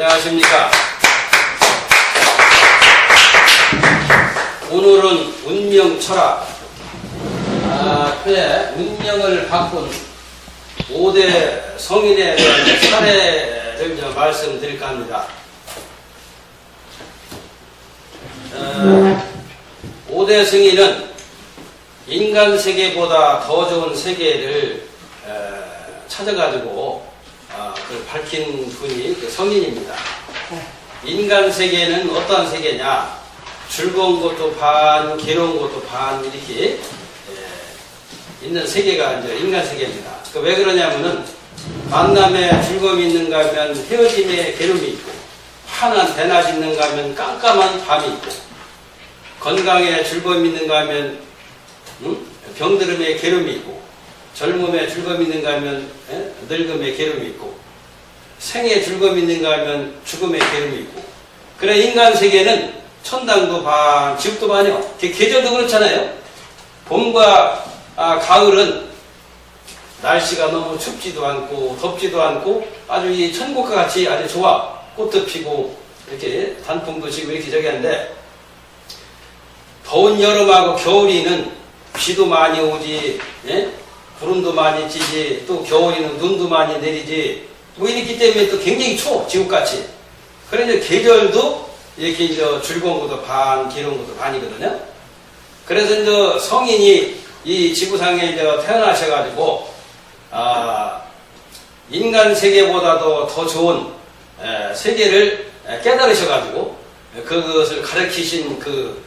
안녕하십니까. 오늘은 운명 철학 회 운명을 바꾼 5대 성인에 대한 사례를 말씀드릴까 합니다. 5대 성인은 인간 세계보다 더 좋은 세계를 찾아가지고 그걸 밝힌 분이 성인입니다. 인간 세계는 어떠한 세계냐? 즐거운 것도 반, 괴로운 것도 반 이렇게 있는 세계가 이제 인간 세계입니다. 왜 그러냐면은 만남에 즐거움이 있는가 하면 헤어짐에 괴로움이 있고, 환한 대낮이 있는가 하면 깜깜한 밤이 있고, 건강에 즐거움이 있는가 하면 병들음에 괴로움이 있고, 젊음에 즐거움이 있는가 하면 늙음에 괴로움이 있고, 생에 즐거움이 있는가 하면 죽음에 괴로움이 있고. 그래 인간 세계는 천당도 반, 지옥도 반이요. 계절도 그렇잖아요. 봄과 가을은 날씨가 너무 춥지도 않고 덥지도 않고 아주 이 천국과 같이 아주 좋아. 꽃도 피고 이렇게 단풍도 지고 이렇게 저기 하는데, 더운 여름하고 겨울이는 비도 많이 오지, 구름도 많이 찌지, 또 겨울이는 눈도 많이 내리지, 뭐 이렇기 때문에 또 굉장히 추워, 지옥같이. 그런데 계절도 이렇게 이제 즐거운 것도 반, 괴로운 것도 반이거든요. 그래서 이제 성인이 이 지구상에 이제 태어나셔가지고, 인간 세계보다도 더 좋은 세계를 깨달으셔가지고, 그것을 가르치신 그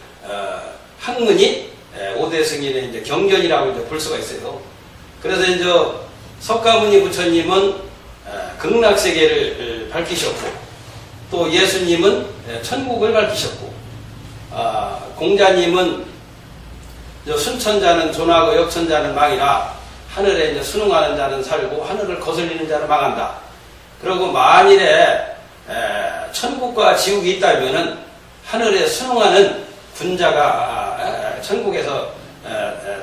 학문이 5대 성인의 이제 경전이라고 이제 볼 수가 있어요. 그래서 이제 석가모니 부처님은 극락세계를 밝히셨고, 또 예수님은 천국을 밝히셨고, 공자님은 순천자는 존하고 역천자는 망이라, 하늘에 이제 순응하는 자는 살고 하늘을 거슬리는 자는 망한다. 그리고 만일에 천국과 지옥이 있다면은 하늘에 순응하는 군자가 천국에서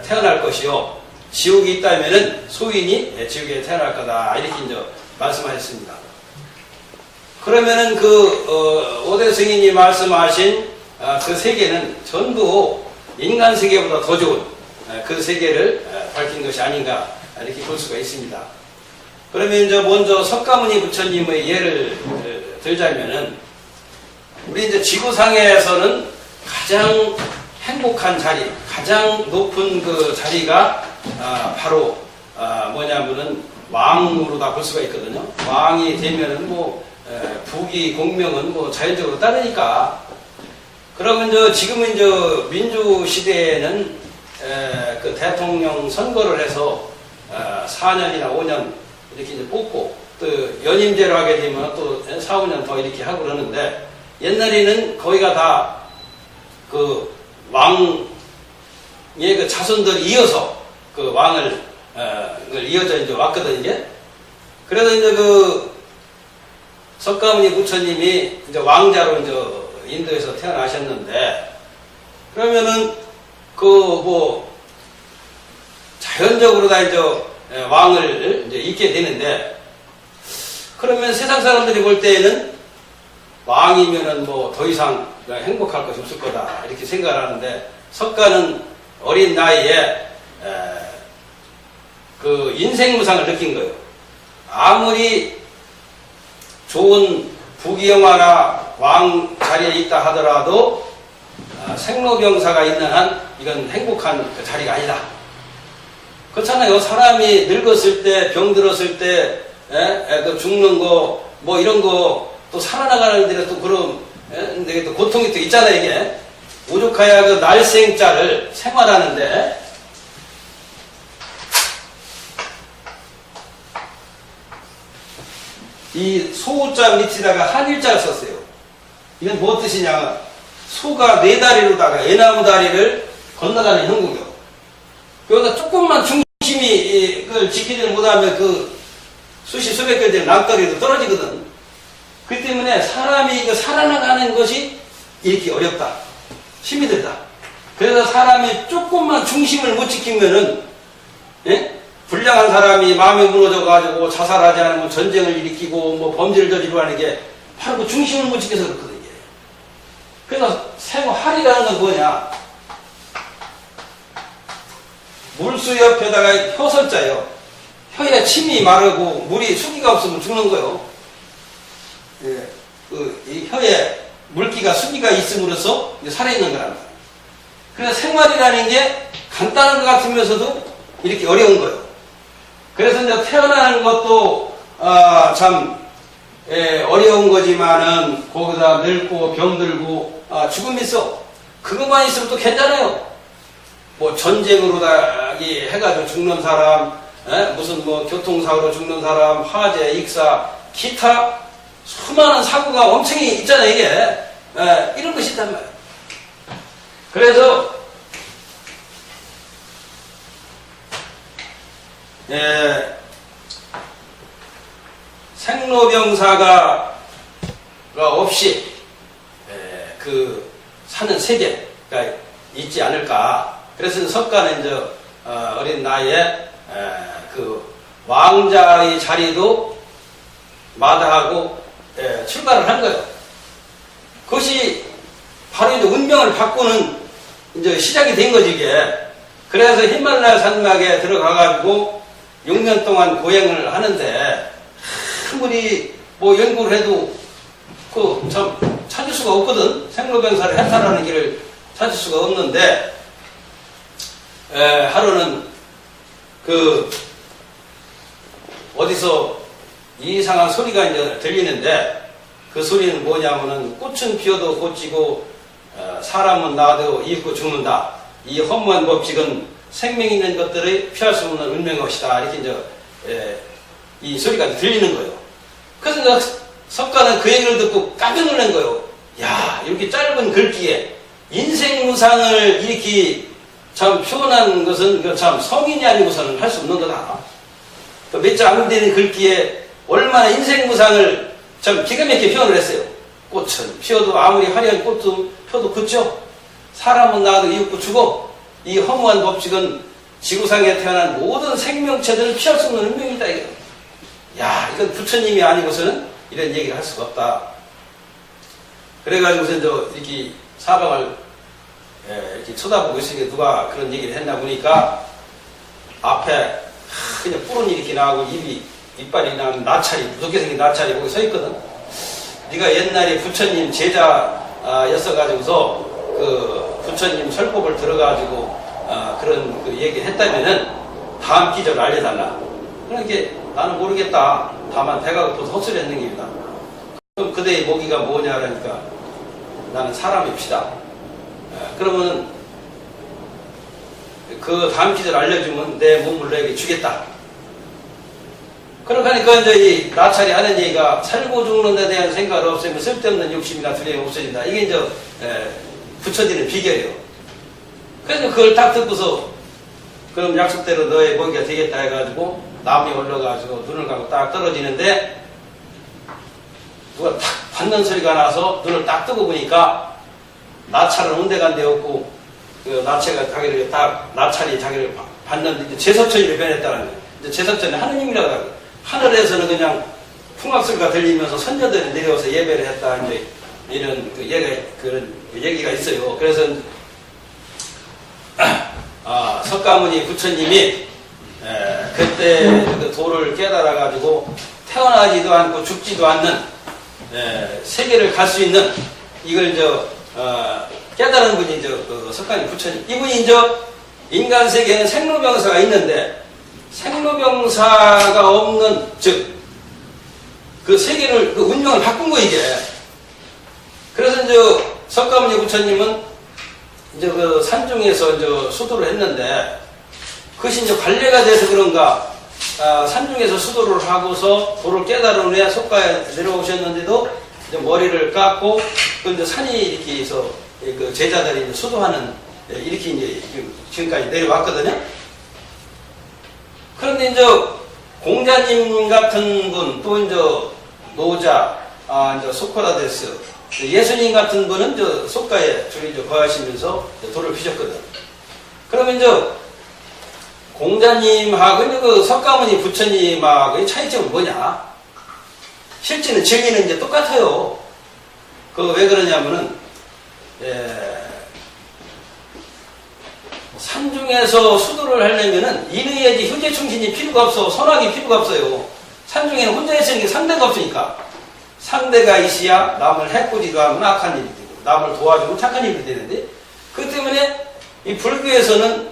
태어날 것이요, 지옥이 있다면은 소인이 지옥에 태어날 거다. 이렇게 이제 말씀하셨습니다. 그러면은 그 5대 성인이 말씀하신 그 세계는 전부 인간 세계보다 더 좋은 그 세계를 밝힌 것이 아닌가 이렇게 볼 수가 있습니다. 그러면 이제 먼저 석가모니 부처님의 예를 들자면은, 우리 이제 지구상에서는 가장 행복한 자리, 가장 높은 그 자리가 바로 뭐냐면은 왕으로 다 볼 수가 있거든요. 왕이 되면은 뭐 부귀 공명은 뭐 자연적으로 따르니까. 그러면 지금은 민주 시대에는 그 대통령 선거를 해서 4년이나 5년 이렇게 이제 뽑고, 또 연임제로 하게 되면 또 4, 5년 더 이렇게 하고 그러는데, 옛날에는 거기가 다 그 왕의 그 자손들이 이어서 그 왕을 이어져 이제 왔거든요, 이제. 그래서 이제 그 석가모니 부처님이 이제 왕자로 이제 인도에서 태어나셨는데, 그러면은 그 뭐 자연적으로 다 이제 왕을 이제 잇게 되는데, 그러면 세상 사람들이 볼 때에는 왕이면은 뭐 더 이상 행복할 것이 없을 거다 이렇게 생각을 하는데, 석가는 어린 나이에 그 인생무상을 느낀 거예요. 아무리 좋은 부귀영화나 왕 자리에 있다 하더라도 생로병사가 있는 한 이건 행복한 그 자리가 아니다. 그렇잖아요. 사람이 늙었을 때, 병들었을 때, 그 죽는 거, 뭐 이런 거, 또 살아나가는 데가 또 그런, 근데 또 고통이 또 있잖아요, 이게. 오죽하야 그 날생자를 생활하는데, 이 소자 밑에다가 한일자를 썼어요. 이건 뭐 뜻이냐? 소가 4다리로다가 애나무 다리를 건너가는 형국이요. 여기다 조금만 중심이 그걸 지키지 못하면 그 수백 개 되는 낭떠러리도 떨어지거든. 그 때문에 사람이 살아나가는 것이 이렇게 어렵다. 힘이 들다. 그래서 사람이 조금만 중심을 못 지키면은, 불량한 사람이 마음이 무너져가지고 자살하지 않으면 전쟁을 일으키고 뭐 범죄를 저지르고 하는 게 바로 그 중심을 못 지켜서 그렇거든요. 그래서 생활이라는 건 뭐냐? 물수 옆에다가 혀설자예요. 혀에 침이 마르고 물이 수기가 없으면 죽는 거예요. 예, 이 혀에 물기가 수기가 있음으로써 살아있는 거란 말이에요. 그래서 생활이라는 게 간단한 것 같으면서도 이렇게 어려운 거예요. 그래서 이제 태어나는 것도 참 어려운 거지만은 거기다 늙고 병들고 죽음이 있어. 그것만 있으면 또 괜찮아요. 뭐 전쟁으로다 해가지고 죽는 사람, 무슨 뭐 교통사고로 죽는 사람, 화재, 익사, 기타 수많은 사고가 엄청 있잖아요. 이게 이런 것이 있단 말이에요. 그래서 생로병사가 없이 그 사는 세계가 있지 않을까. 그래서 석가는 이제 어린 나이에 그 왕자의 자리도 마다하고 출가를 한 거예요. 그것이 바로 이제 운명을 바꾸는 이제 시작이 된 거지 이게. 그래서 히말라야 산맥에 들어가가지고 6년 동안 고행을 하는데 아무리 뭐 연구를 해도 그 참 찾을 수가 없거든. 생로병사를 해탈하는 길을 찾을 수가 없는데 하루는 그 어디서 이상한 소리가 이제 들리는데 그 소리는 뭐냐면은 꽃은 피어도 꽃지고 사람은 나도 이윽고 죽는다. 이 허무한 법칙은 생명 있는 것들을 피할 수 없는 운명의 것이다. 이렇게 이제 이 소리가 들리는 거예요. 그래서 이제 석가는 그 얘기를 듣고 깜짝 놀란 거예요. 야, 이렇게 짧은 글귀에 인생무상을 이렇게 참 표현한 것은 참 성인이 아니고서는 할 수 없는 거다. 몇 장 안 되는 글귀에 얼마나 인생무상을 참 기가 막히게 표현을 했어요. 꽃은 피어도 아무리 화려한 꽃도 펴도 그죠. 사람은 나도 이윽고 죽어. 이 허무한 법칙은 지구상에 태어난 모든 생명체들을 피할 수 없는 운명이다. 야, 이건 부처님이 아니고서는 이런 얘기를 할 수가 없다. 그래가지고서 이제 이렇게 사방을 이렇게 쳐다보고 있으니까 누가 그런 얘기를 했나 보니까 앞에 그냥 뿔은 이렇게 나오고 이빨이 나오는 나찰이, 무섭게 생긴 나찰이 거기 서 있거든. 네가 옛날에 부처님 제자였어가지고서 그 부처님 설법을 들어가지고 그런 그 얘기를 했다면은 다음 기적을 알려달라. 그러니까 나는 모르겠다. 다만 배가 고파서 헛소리 했는 겁니다. 그럼 그대의 모기가 뭐냐 그러니까 나는 사람입시다. 그러면 그 다음 기적을 알려주면 내 몸을 너에게 주겠다. 그러니까 이제 이 나찰이 하는 얘기가 살고 죽는 데 대한 생각을 없애면 쓸데없는 욕심이나 두려움이 없어진다. 이게 이제 부처지는 비결이에요. 그래서 그걸 딱 듣고서 그럼 약속대로 너의 모기가 되겠다 해가지고 나무에 올라가지고 눈을 감고 딱 떨어지는데 누가 탁 받는 소리가 나서 눈을 딱 뜨고 보니까 나찰은 온데간데 없고 그 나찰이 자기를 받는 제서천이로 변했다는 거예요. 이제 제서천이 하느님이라고 하고 하늘에서는 그냥 풍악소리가 들리면서 선녀들이 내려와서 예배를 했다. 이제 이런 그런 얘기가 있어요. 그래서 석가모니 부처님이 그때 그 도를 깨달아가지고 태어나지도 않고 죽지도 않는 세계를 갈 수 있는 이걸 깨달은 분이 그 석가모니 부처님. 이분이 인간 세계에는 생로병사가 있는데 생로병사가 없는 즉 그 세계를 그 운명을 바꾼 거 이게. 그래서 석가모니 부처님은 그 산중에서 수도를 했는데 그것이 관례가 돼서 그런가 산중에서 수도를 하고서 도를 깨달은 후에 속가에 내려오셨는데도 머리를 깎고 그 산이 이렇게 해서 그 제자들이 수도하는 이렇게 이제 지금까지 내려왔거든요. 그런데 공자님 같은 분 또 노자 소크라테스 예수님 같은 분은 속가에 주로 거하시면서 도를 피셨거든. 그러면 공자님하고 그 석가모니 부처님하고의 차이점은 뭐냐? 실제는 진리는 이제 똑같아요. 그 왜 그러냐면은 산중에서 수도를 하려면은 인의예지 효제충신이 필요가 없어. 선악이 필요가 없어요. 산중에는 혼자 있으는 게 상대가 없으니까. 상대가 있어야 남을 해코지도 하면 악한 일이 되고 남을 도와주면 착한 일이 되는데, 그 때문에 이 불교에서는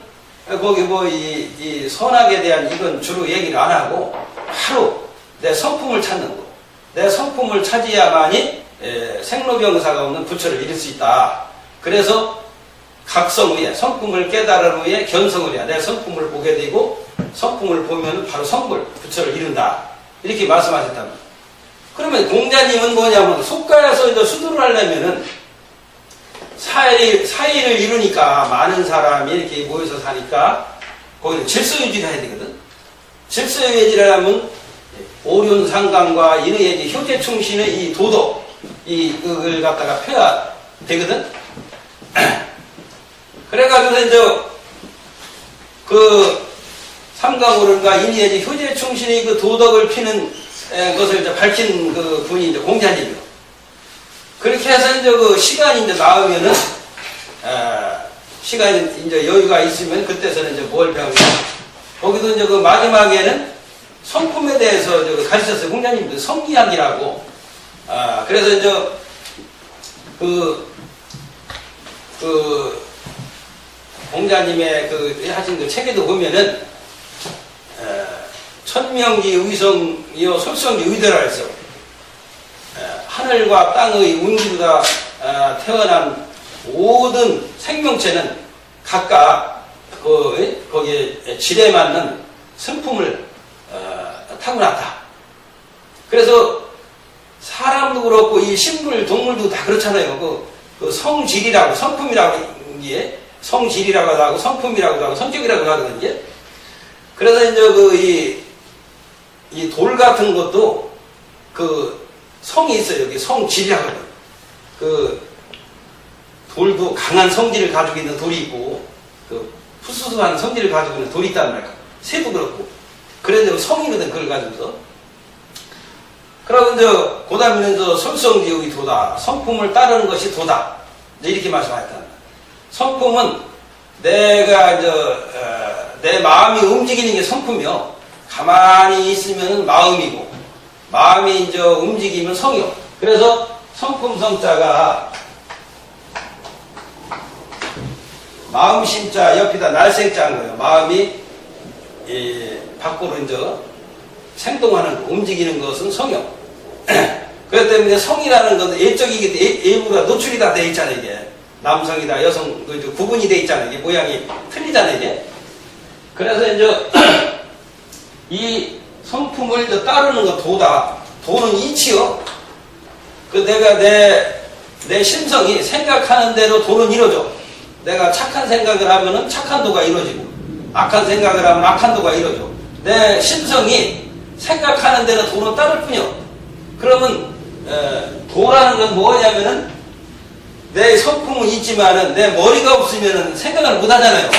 거기 이 선악에 대한 이건 주로 얘기를 안 하고 바로 내 성품을 찾는 거. 내 성품을 찾아야만이 생로병사가 없는 부처를 이룰 수 있다. 그래서 각성 후에 성품을 깨달은 후에 견성을 해야 내 성품을 보게 되고, 성품을 보면 바로 성불 부처를 이룬다. 이렇게 말씀하셨답니다. 그러면 공자님은 뭐냐면 속가에서 이제 수두를 하려면은 사회를 이루니까 많은 사람이 이렇게 모여서 사니까 거기는 질서유지를 해야 되거든. 질서유지를 하면 오륜상강과 인의예지 효제충신의 이 도덕 이걸 갖다가 펴야 되거든. 그래가지고 이제 그 삼강오륜과 인의예지 효제충신의 그 도덕을 피는 것을 이제 밝힌 그 분이 이제 공자님이요. 그렇게 해서 이제 그 시간이 이제 나오면은, 시간이 이제 여유가 있으면 그때서는 이제 뭘 배우냐. 거기도 이제 그 마지막에는 성품에 대해서 가르쳤어요. 공자님도 성기학이라고. 그래서 이제 공자님의 하신 그 책에도 보면은, 천명지 의성이요 솔성지 의대라 했어. 하늘과 땅의 운기보다 태어난 모든 생명체는 각각 거기에 질에 맞는 성품을 타고났다. 그래서 사람도 그렇고 이 식물, 동물도 다 그렇잖아요. 그 성질이라고, 성품이라고 이게 성질이라고도 하고 성품이라고도 하고 성격이라고도 하거든요. 그래서 이제 이 돌 같은 것도 그 성이 있어요. 여기 성질이라고. 그 돌도 강한 성질을 가지고 있는 돌이 있고, 그 푸스스한 성질을 가지고 있는 돌이 있단 말이야. 새도 그렇고. 그래서 성이거든, 그걸 가지고서. 그러고 이제 그 다음에는 이제 솔성지옥이 도다. 성품을 따르는 것이 도다. 이제 이렇게 말씀하셨다. 성품은 내가 이제 내 마음이 움직이는 게 성품이요. 가만히 있으면 마음이고, 마음이 이제 움직이면 성이요. 그래서 성품 성자가 마음 심자 옆에다 날생자인 거예요. 마음이 밖으로 이제 생동하는 거, 움직이는 것은 성이요. 그렇기 때문에 성이라는 것은 예적이기 일부가 노출이 다 돼 있잖아요. 이게 남성이다 여성 구분이 돼 있잖아요. 이게 모양이 틀리잖아요. 이게. 그래서 이제 이 성품을 이제 따르는 거 도다. 도는 이치요. 그 내가 내 심성이 생각하는 대로 도는 이루어져. 내가 착한 생각을 하면은 착한 도가 이루어지고, 악한 생각을 하면 악한 도가 이루어져. 내 심성이 생각하는 대로 도는 따를 뿐이요. 그러면 도라는 건 뭐냐면은 내 성품은 있지만은 내 머리가 없으면은 생각을 못 하잖아요.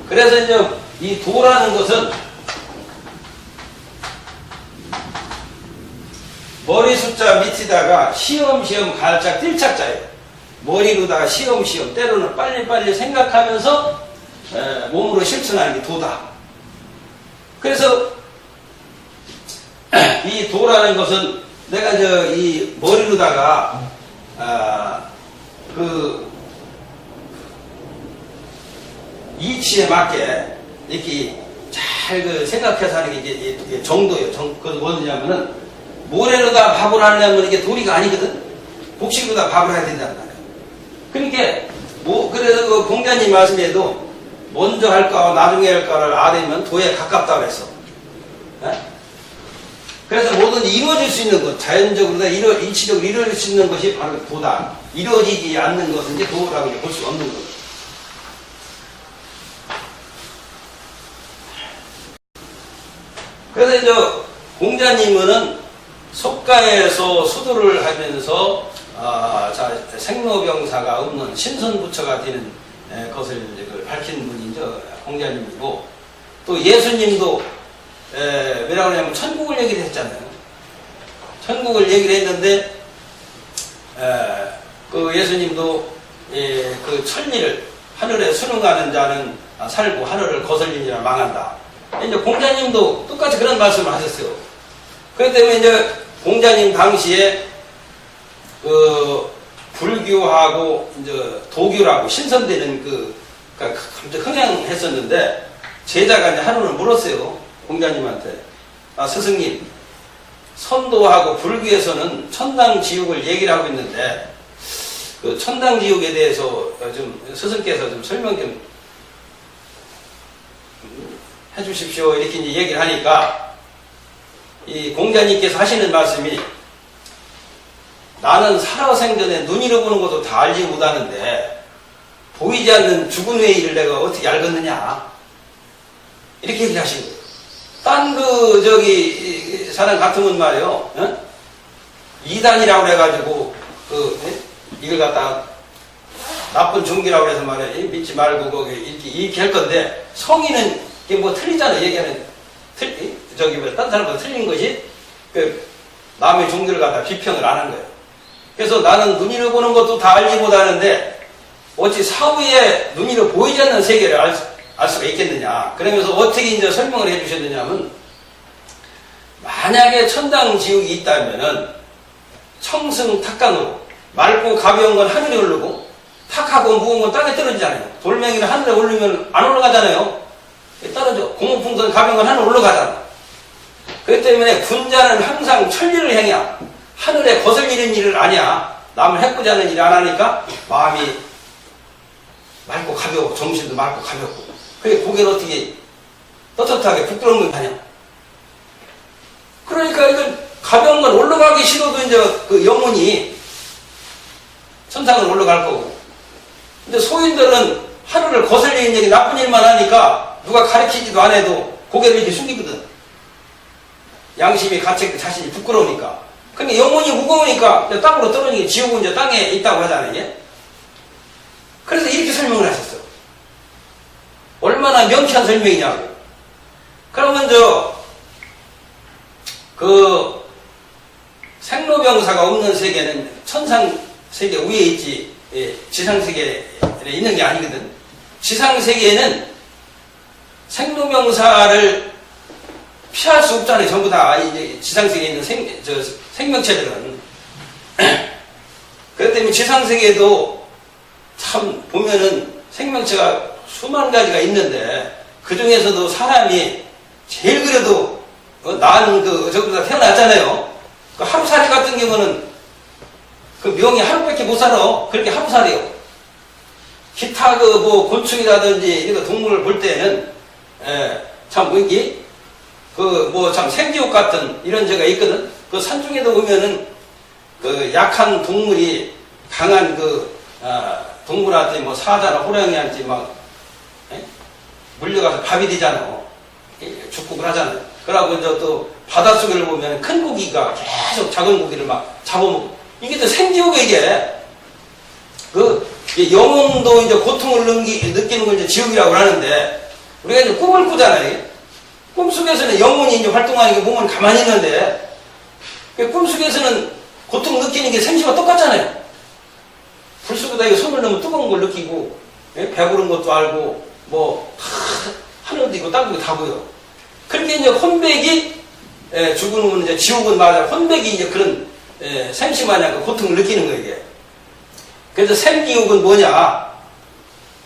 그래서 이제 이 도라는 것은 머리 숫자 밑에다가 시험시험 갈짝 띨착자예요. 머리로다가 시험시험 때로는 빨리빨리 생각하면서 몸으로 실천하는 게 도다. 그래서 이 도라는 것은 내가 이 머리로다가 그 이치에 맞게 이렇게 잘 생각해서 하는 게 이제 정도예요. 그건 뭐냐면은 모래로다 밥을 하려면 이게 도리가 아니거든. 곡식으로다 밥을 해야 된단 말이야. 그러니까 그래서 그 공자님 말씀에도 먼저 할까 나중에 할까를 알으면 도에 가깝다고 했어. 그래서 뭐든 이루어질 수 있는 것, 자연적으로 일치적으로 이루어질 수 있는 것이 바로 도다. 이루어지지 않는 것은 이제 도라고 볼 수가 없는 거죠. 그래서 이제 공자님은 속가에서 수도를 하면서 생로병사가 없는 신선부처가 되는 것을 이제 밝힌 분이 이제 공자님이고, 또 예수님도 뭐라고 하냐면 천국을 얘기를 했잖아요. 천국을 얘기를 했는데, 그 예수님도 그 천리를 하늘에 순응하는 자는 살고 하늘을 거슬리는 자는 망한다. 이제 공자님도 똑같이 그런 말씀을 하셨어요. 그렇기 때문에 이제 공자님 당시에 그 불교하고 이제 도교라고 신선되는 그러니까 흥행했었는데 제자가 이제 한우를 물었어요. 공자님한테. 아, 스승님, 선도하고 불교에서는 천당 지옥을 얘기를 하고 있는데 그 천당 지옥에 대해서 좀 스승께서 좀 설명 좀 해주십시오. 이렇게 이제 얘기를 하니까 이 공자님께서 하시는 말씀이 나는 살아생전에 눈으로 보는 것도 다 알지 못하는데 보이지 않는 죽은 외일을 내가 어떻게 알겠느냐. 이렇게 얘기를 하신 거예요. 딴 사람 같으면 말이요. 어? 이단이라고 그래가지고 이걸 갖다가 나쁜 종기라고 해서 말이야. 믿지 말고 거기 이렇게 할 건데 성의는 이게 뭐 틀리잖아요. 얘기하는 딴 사람보다 틀린 것이 남의 종교를 갖다 비평을 안 한 거예요. 그래서 나는 눈으로 보는 것도 다 알지 못하는데 어찌 사후에 눈으로 보이지 않는 세계를 알 수가 있겠느냐. 그러면서 어떻게 이제 설명을 해주셨느냐면 만약에 천당 지옥이 있다면은 청승탁강으로 맑고 가벼운 건 하늘에 오르고 탁하고 무거운 건 땅에 떨어지잖아요. 돌멩이는 하늘에 오르면 안 올라가잖아요. 떨어져. 고무풍선 가벼운 건 하늘에 올라가잖아. 그렇기 때문에 군자는 항상 천리를 행해야 하늘에 거슬리는 일을 아냐. 남을 해코지 않는 일을 안 하니까 마음이 맑고 가벼워. 정신도 맑고 가볍고. 그게 고개를 어떻게 떳떳하게 부끄러운 건 아냐. 그러니까 이건 가벼운 건 올라가기 싫어도 이제 그 영혼이 천상을 올라갈 거고. 근데 소인들은 하늘을 거슬리는 얘기 나쁜 일만 하니까 누가 가르치지도 안 해도 고개를 이렇게 숙이거든. 양심이 가책 자신이 부끄러우니까. 그러니까 영혼이 무거우니까 땅으로 떨어지는 게 지옥은 이제 땅에 있다고 하잖아요. 이게. 그래서 이렇게 설명을 하셨어요. 얼마나 명쾌한 설명이냐고. 그러면 생로병사가 없는 세계는 천상 세계 위에 있지, 지상 세계에 있는 게 아니거든. 지상 세계에는 생로병사를 피할 수 없잖아요. 전부 다 이제 지상 세계에 있는 생명체들은. 그렇기 때문에 지상 세계에도 참 보면은 생명체가 수만 가지가 있는데 그 중에서도 사람이 제일 그래도 나은 저보다 태어났잖아요. 그 하루살이 같은 경우는 그 명이 하루밖에 못 살아. 그렇게 하루살이요. 기타 곤충이라든지 이런 동물을 볼 때는 참 참 생지옥 같은 이런 데가 있거든. 그 산중에도 보면은 그 약한 동물이 강한 동물한테 뭐 사자나 호랑이한테 막 물려가서 밥이 되잖아. 죽고 하잖아요. 그러고 이제 또 바닷속을 보면 큰 고기가 계속 작은 고기를 막 잡아먹고. 이게 또 생지옥에 이게 영혼도 이제 고통을 느끼는 걸 이제 지옥이라고 하는데 우리가 이제 꿈을 꾸잖아요. 꿈속에서는 영혼이 이제 활동하는 게 몸은 가만히 있는데 꿈속에서는 고통 느끼는 게 생시와 똑같잖아요. 불 속에다 이거 손을 넣으면 뜨거운 걸 느끼고 배부른 것도 알고 하늘도 있고 땅도 있고 다 보여. 그렇게 이제 혼백이 죽은 놈은 이제 지옥은 말하자 혼백이 이제 그런 생시마냥 그 고통을 느끼는 거예요. 이게. 그래서 생지옥은 뭐냐?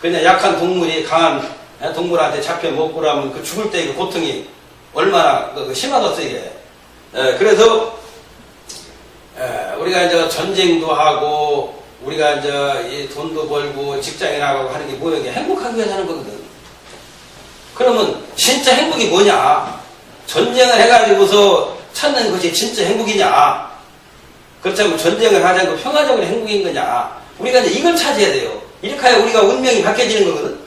그냥 약한 동물이 강한 동물한테 잡혀 먹고 나면 그 죽을 때 그 고통이 얼마나 심하겠어 이게. 그래서 우리가 이제 전쟁도 하고 우리가 이제 돈도 벌고 직장에 나가고 하는 게 뭐야? 이게 행복하기 위해서 하는 거거든. 그러면 진짜 행복이 뭐냐? 전쟁을 해가지고서 찾는 것이 진짜 행복이냐? 그렇다면 전쟁을 하지 않고 평화적으로 행복인 거냐? 우리가 이제 이걸 찾아야 돼요. 이렇게 해야 우리가 운명이 바뀌어지는 거거든.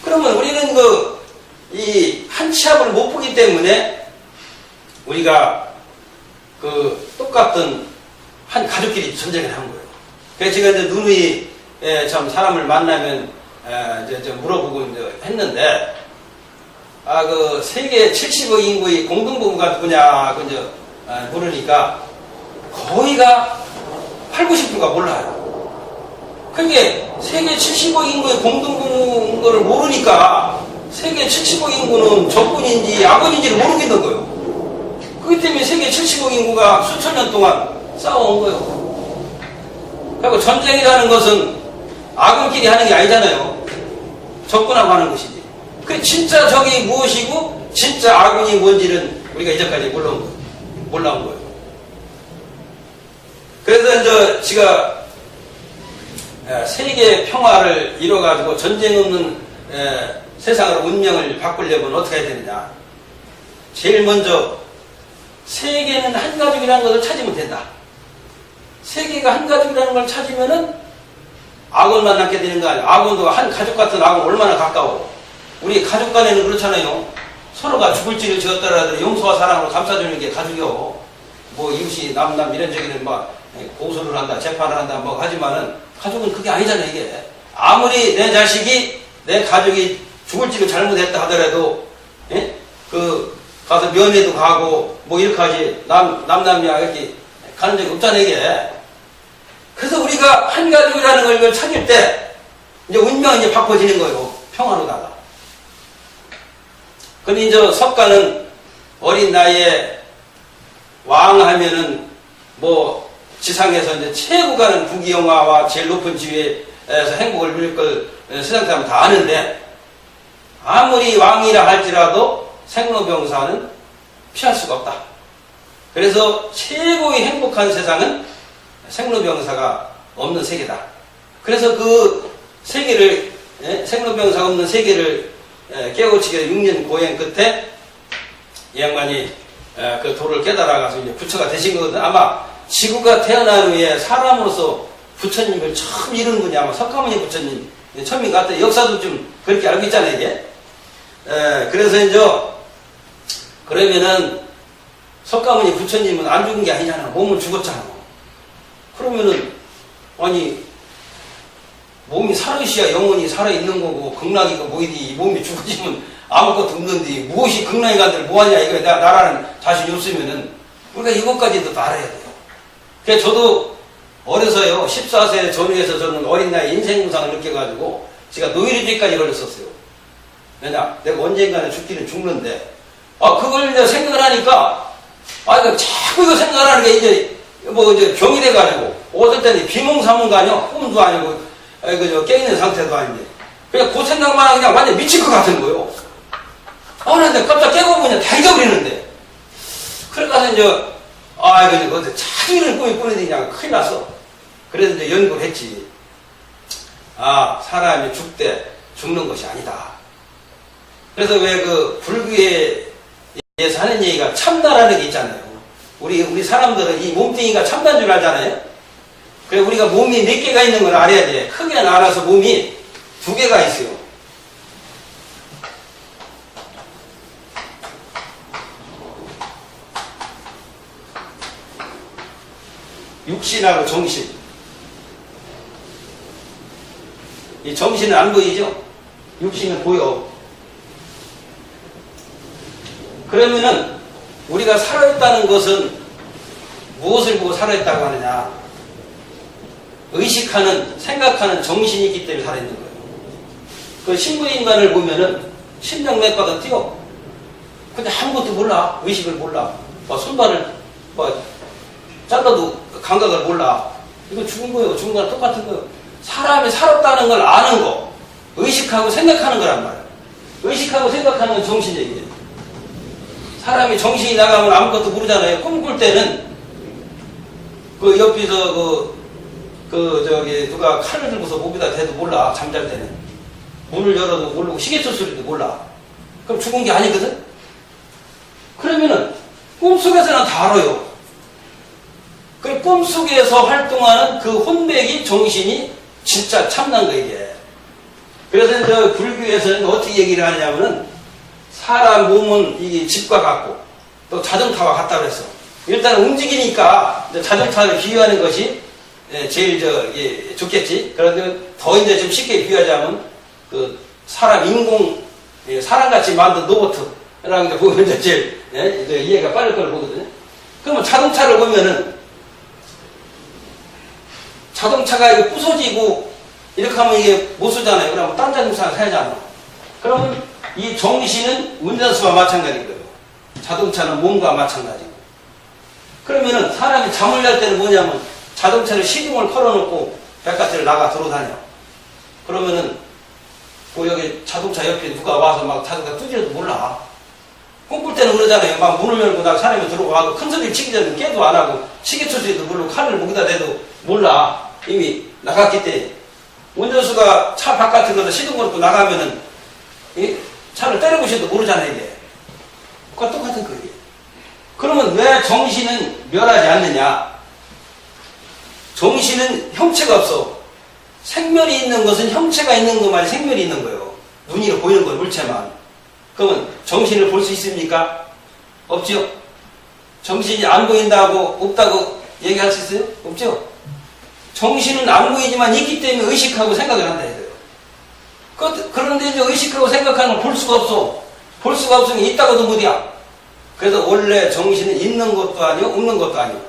그러면 우리는 이 한 치 앞을 못 보기 때문에 우리가 똑같은 한 가족끼리 전쟁을 하는 거예요. 그래서 제가 이제 누누이 참 사람을 만나면 이제 물어보고 이제 했는데 세계 70억 인구의 공동부부가 누구냐 이제 물으니까 거의가 8, 90%가 몰라요. 그러니까 세계 70억 인구의 공동구를 모르니까 세계 70억 인구는 적군인지 아군인지를 모르겠는 거예요. 그렇기 때문에 세계 70억 인구가 수천 년 동안 싸워온 거예요. 그리고 전쟁이라는 것은 아군끼리 하는 게 아니잖아요. 적군하고 하는 것이지. 그 진짜 적이 무엇이고 진짜 아군이 뭔지는 우리가 이제까지 몰라온 거예요. 그래서 이제 제가 세계 평화를 이뤄가지고 전쟁 없는 세상으로 운명을 바꾸려면 어떻게 해야 되느냐. 제일 먼저 세계는 한 가족이라는 것을 찾으면 된다. 세계가 한 가족이라는 걸 찾으면은 악원만 남게 되는 거 아니야. 악원도 한 가족 같은 악원 얼마나 가까워. 우리 가족 간에는 그렇잖아요. 서로가 죽을 죄를 지었더라도 용서와 사랑으로 감싸주는 게 가족이요. 뭐 이웃이 남남 이런 저기는 막 고소를 한다, 재판을 한다, 뭐 하지만은 가족은 그게 아니잖아요, 이게. 아무리 내 자식이, 내 가족이 죽을 죄를 잘못했다 하더라도, 예? 가서 면회도 가고, 뭐 이렇게 하지, 남남이야, 이렇게 가는 적이 없잖아요, 이게. 그래서 우리가 한 가족이라는 걸 찾을 때, 이제 운명이 이제 바꿔지는 거예요. 평화로다가. 근데 이제 석가는 어린 나이에 왕 하면은 뭐 지상에서 이제 최고 가는 부귀영화와 제일 높은 지위에서 행복을 누릴 걸 세상 사람은 다 아는데 아무리 왕이라 할지라도 생로병사는 피할 수가 없다. 그래서 최고의 행복한 세상은 생로병사가 없는 세계다. 그래서 그 세계를 생로병사가 없는 세계를 깨우치기 위해 6년 고행 끝에 이 양반이 그 도를 깨달아가서 이제 부처가 되신 거거든. 아마 지구가 태어난 후에 사람으로서 부처님을 처음 이룬 분이 아마 석가모니 부처님 처음인 것 같아요. 역사도 좀 그렇게 알고 있잖아요, 이게. 그래서 이제 그러면은 석가모니 부처님은 안 죽은 게 아니잖아. 몸은 죽었잖아. 그러면은 아니 몸이 살으셔야 영혼이 살아있는 거고 극락이고 뭐이디 몸이 죽어지면 아무것도 없는데 무엇이 극락이 간들 뭐하냐 이거 나라는 자신이 없으면은 우리가 이것까지도 다 알아야 돼요. 그래서 저도 어려서요 14세 전후에서 저는 어린 나이 인생무상을 느껴가지고 제가 노이로제까지 걸렸었어요. 왜냐 내가 언젠가는 죽기는 죽는데 그걸 이제 생각을 하니까 이거 자꾸 이거 생각을 하는 게 이제 이제 병이 돼가지고 어떨 때는 비몽사몽도 아니고 꿈도 아니고 깨있는 상태도 아닌데 그냥 그 생각만 하면 그냥 완전 미칠 것 같은 거예요. 근데 깜짝 깨고 보면 다 잊어버리는데 그러니까 이제 이거 자기는 꿈이 꾸는데 그냥 큰일 났어. 그래서 이제 연구를 했지. 사람이 죽되 죽는 것이 아니다. 그래서 왜 그 불교에서 하는 얘기가 참나라는 게 있잖아요. 우리 사람들은 이 몸뚱이가 참나인 줄 알잖아요. 그래 우리가 몸이 몇 개가 있는 걸 알아야 돼. 크게 나눠서 몸이 2개가 있어요. 육신하고 정신. 이 정신은 안 보이죠? 육신은 보여. 그러면은 우리가 살아있다는 것은 무엇을 보고 살아있다고 하느냐? 의식하는, 생각하는 정신이 있기 때문에 살아있는 거예요. 그 신부인간을 보면은 심장맥박은 뛰어. 근데 아무것도 몰라. 의식을 몰라. 손발을 잘라도 감각을 몰라. 이거 죽은 거예요. 죽은 거랑 똑같은 거예요. 사람이 살았다는 걸 아는 거. 의식하고 생각하는 거란 말이에요. 의식하고 생각하는 건 정신 얘기예요. 사람이 정신이 나가면 아무것도 모르잖아요. 꿈꿀 때는 그 옆에서 누가 칼을 들고서 목에다 대도 몰라. 잠잘 때는. 문을 열어도 모르고 시계철 소리도 몰라. 그럼 죽은 게 아니거든? 그러면은 꿈속에서는 다 알아요. 그 꿈속에서 활동하는 그 혼백이 정신이 진짜 참난 거예요, 이게. 그래서 이제 불교에서는 어떻게 얘기를 하냐면은 사람 몸은 이게 집과 같고 또 자동차와 같다고 그랬어. 일단 움직이니까 자동차를 비유하는 것이 제일 좋겠지. 그런데 더 이제 좀 쉽게 비유하자면 그 사람 인공 사람같이 만든 로봇이라는 게 보면 이제 제일 이해가 빠를 걸 보거든요. 그러면 자동차를 보면은 자동차가 이게 부서지고 이렇게 하면 이게 못 쓰잖아요. 그러면 딴 자동차 사야잖아. 그러면 이 정신은 운전수와 마찬가지인 거예요. 자동차는 몸과 마찬가지고. 그러면은 사람이 잠을 잘 때는 뭐냐면 자동차를 시동을 걸어놓고 바깥을 나가 들어다녀. 그러면은 그 여기 자동차 옆에 누가 와서 막 자동차 두드려도 몰라. 꿈꿀 때는 그러잖아요. 막 문을 열고 나 사람이 들어와도 큰 소리 치기 전에 깨도 안 하고 시계 쳐서도 모르고 칼을 목에다 대도 몰라. 이미 나갔기 때문에. 운전수가 차 바깥으로 시동 걸고 나가면은 이 차를 때려보셔도 모르잖아요. 이게. 그거 똑같은 거예요. 그러면 왜 정신은 멸하지 않느냐? 정신은 형체가 없어. 생멸이 있는 것은 형체가 있는 것만이 생멸이 있는 거예요. 눈으로 보이는 건 물체만. 그러면 정신을 볼 수 있습니까? 없죠? 정신이 안 보인다고 없다고 얘기할 수 있어요? 없죠? 정신은 안 보이지만 있기 때문에 의식하고 생각을 한다 해요. 그런데 이제 의식하고 생각하는 걸 볼 수가 없어. 볼 수가 없으면 있다고도 못이야. 그래서 원래 정신은 있는 것도 아니고 없는 것도 아니고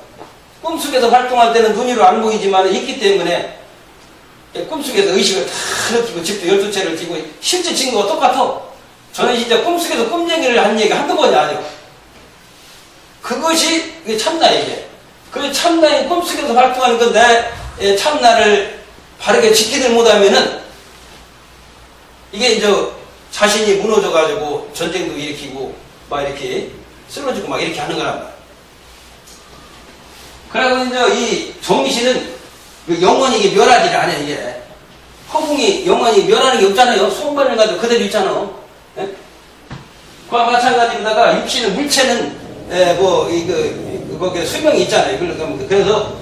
꿈속에서 활동할 때는 눈으로 안 보이지만 있기 때문에 꿈속에서 의식을 다 느끼고 집도 12채를 쥐고 실제 친구가 똑같아. 저는 진짜 꿈속에서 꿈 얘기를 한 얘기가 한두 번이 아니에요. 그것이 참나 이게. 그 참나인 꿈속에서 활동하는 건 내 참나를 바르게 지키들 못하면은 이게 이제 자신이 무너져가지고 전쟁도 일으키고 막 이렇게 쓰러지고 막 이렇게 하는 거란 말이야. 그래서 이제 이 정신은 영원히 이게 멸하지를 않아, 이게. 허공이 영원히 멸하는 게 없잖아요. 수억만을 가지고 그대로 있잖아. 예? 그와 마찬가지로다가 육신의 물체는, 거기에 수명이 있잖아요. 그래서,